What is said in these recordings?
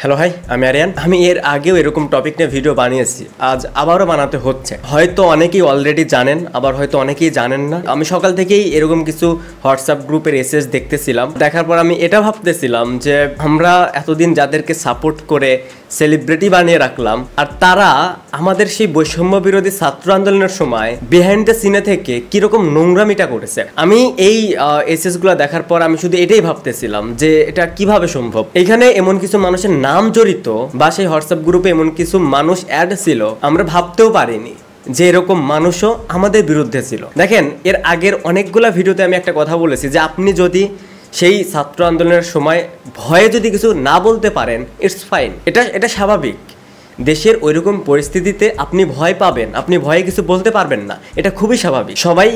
Hello hi, আমি আরিয়ান। আমি এর আগেও এরকম টপিক নিয়ে ভিডিও বানিয়েছি, আজ আবারও বানাতে হচ্ছে। হয়তো অনেকেই অলরেডি জানেন, আবার হয়তো অনেকেই জানেন না। আমি সকাল থেকেই এরকম কিছু হোয়াটসঅ্যাপ গ্রুপের এসএস দেখতেছিলাম। দেখার পর আমি এটা ভাবতেছিলাম যে আমরা এতদিন যাদেরকে সাপোর্ট করে সেলিব্রিটি বানিয়ে রাখলাম, আর তারা আমাদের সেই বৈষম্য বিরোধী ছাত্র আন্দোলনের সময় বিহাইন্ড দ্য সিনে থেকে কিরকম নোংরামিটা করেছে। আমি এই এসএস গুলো দেখার পর আমি শুধু এটাই ভাবতেছিলাম যে এটা কিভাবে সম্ভব। এখানে এমন কিছু মানুষের নাম জড়িত বা সেই হোয়াটসঅ্যাপ গ্রুপে এমন কিছু মানুষ অ্যাড ছিল, আমরা ভাবতেও পারিনি যে এরকম মানুষও আমাদের বিরুদ্ধে ছিল। দেখেন, এর আগের অনেকগুলা ভিডিওতে আমি একটা কথা বলেছি যে আপনি যদি সেই ছাত্র আন্দোলনের সময় ভয়ে যদি কিছু না বলতে পারেন, ইটস ফাইন, এটা স্বাভাবিক। দেশের ওইরকম পরিস্থিতিতে আপনি ভয় পাবেন, আপনি ভয়ে কিছু বলতে পারবেন না, এটা খুবই স্বাভাবিক। সবাই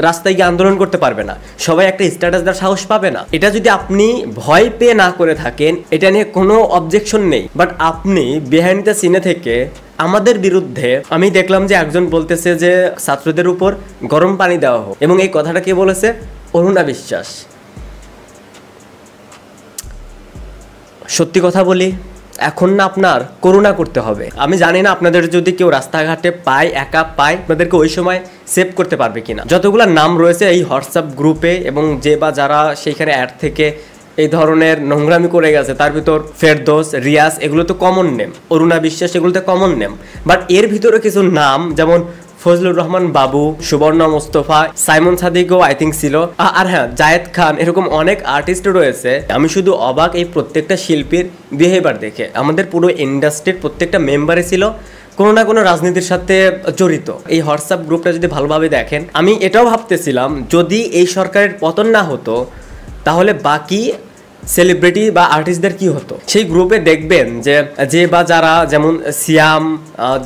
রাস্তায় গিয়ে আন্দোলন করতে পারবে না, সবাই একটা স্ট্যাটাস দেওয়ার সাহস পাবে না। এটা যদি আপনি ভয় পেয়ে না করে থাকেন, এটা নিয়ে কোনো অবজেকশন নেই। বাট আপনি বিহাইন্ড দ্য সিনে থেকে আমাদের বিরুদ্ধে, আমি দেখলাম যে একজন বলতেছে যে ছাত্রদের উপর গরম পানি দেওয়া হোক, এবং এই কথাটা কে বলেছে? অরুণা বিশ্বাস। সত্যি কথা বলি, এখন না আপনার করুণা করতে হবে। আমি জানি না আপনাদের যদি কেউ রাস্তাঘাটে পায়, একা পায়, আপনাদেরকে ওই সময় সেভ করতে পারবে কিনা। যতগুলো নাম রয়েছে এই হোয়াটসঅ্যাপ গ্রুপে এবং যে বা যারা সেইখানে অ্যাড থেকে এই ধরনের নোংরামি করে গেছে, তার ভিতর ফেরদৌস, রিয়াজ, এগুলো তো কমন নেম। অরুণা বিশ্বাস, এগুলো তো কমন নেম। বাট এর ভিতরে কিছু নাম যেমন ফজলুর রহমান বাবু, সুবর্ণ মোস্তফা, সাইমন সাদিকও আই থিঙ্ক ছিল, আর হ্যাঁ জায়েদ খান, এরকম অনেক আর্টিস্ট রয়েছে। আমি শুধু অবাক এই প্রত্যেকটা শিল্পীর বিহেভিয়ার দেখে। আমাদের পুরো ইন্ডাস্ট্রির প্রত্যেকটা মেম্বারে ছিল কোনো না কোনো রাজনীতির সাথে জড়িত। এই হোয়াটসঅ্যাপ গ্রুপটা যদি ভালোভাবে দেখেন, আমি এটাও ভাবতেছিলাম যদি এই সরকারের পতন না হতো তাহলে বাকি সেলিব্রিটি বা আর্টিস্টদের কি হতো। সেই গ্রুপে দেখবেন যে বা যারা, যেমন সিয়াম,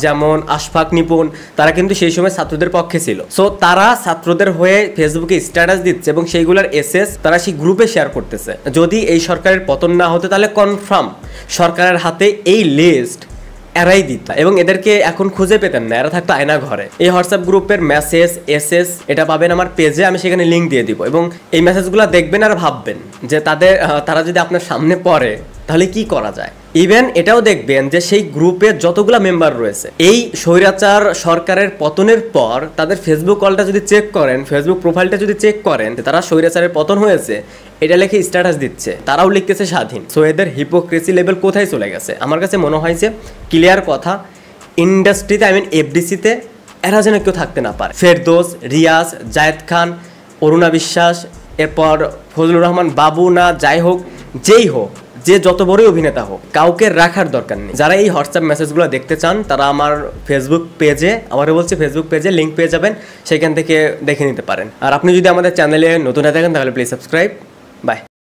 যেমন আশফাক নিপুণ, তারা কিন্তু সেই সময় ছাত্রদের পক্ষে ছিল। সো তারা ছাত্রদের হয়ে ফেসবুকে স্ট্যাটাস দিচ্ছে এবং সেইগুলোর এসএস তারা সেই গ্রুপে শেয়ার করতেছে। যদি এই সরকারের পতন না হতো তাহলে কনফার্ম সরকারের হাতে এই লিস্ট এরাই দিত, এবং এদেরকে এখন খুঁজে পেতেন না, এরা থাকতো আয়না ঘরে। এই হোয়াটসঅ্যাপ গ্রুপের মেসেজ, এসএস, এটা পাবেন আমার পেজে, আমি সেখানে লিঙ্ক দিয়ে দিব, এবং এই মেসেজগুলো দেখবেন আর ভাববেন যে তারা যদি আপনার সামনে পড়ে তাহলে কি করা যায়। ইভেন এটাও দেখবেন যে সেই গ্রুপে যতগুলা মেম্বার রয়েছে, এই স্বৈরাচার সরকারের পতনের পর তাদের ফেসবুক কলটা যদি চেক করেন, ফেসবুক প্রোফাইলটা যদি চেক করেন, তারা স্বৈরাচারের পতন হয়েছে এটা লিখে স্ট্যাটাস দিচ্ছে, তারাও লিখতেছে স্বাধীন। সো এদের হিপোক্রেসি লেভেল কোথায় চলে গেছে? আমার কাছে মনে হয় যে ক্লিয়ার কথা, ইন্ডাস্ট্রিতে, আই মিন এফডিসিতে এরা যেন কেউ থাকতে না পারে। ফেরদৌস, রিয়াজ, জায়েদ খান, অরুণা বিশ্বাস, এরপর ফজলুর রহমান বাবু, না যাই হোক, যেই হোক, যে যত বড়ই অভিনেতা হোক, কাউকে রাখার দরকার নেই। যারা এই হোয়াটসঅ্যাপ মেসেজগুলো দেখতে চান তারা আমার ফেসবুক পেজে, আবারও বলছি ফেসবুক পেজে লিঙ্ক পেয়ে যাবেন, সেখান থেকে দেখে নিতে পারেন। আর আপনি যদি আমাদের চ্যানেলে নতুন হয়ে থাকেন তাহলে প্লিজ সাবস্ক্রাইব। বাই।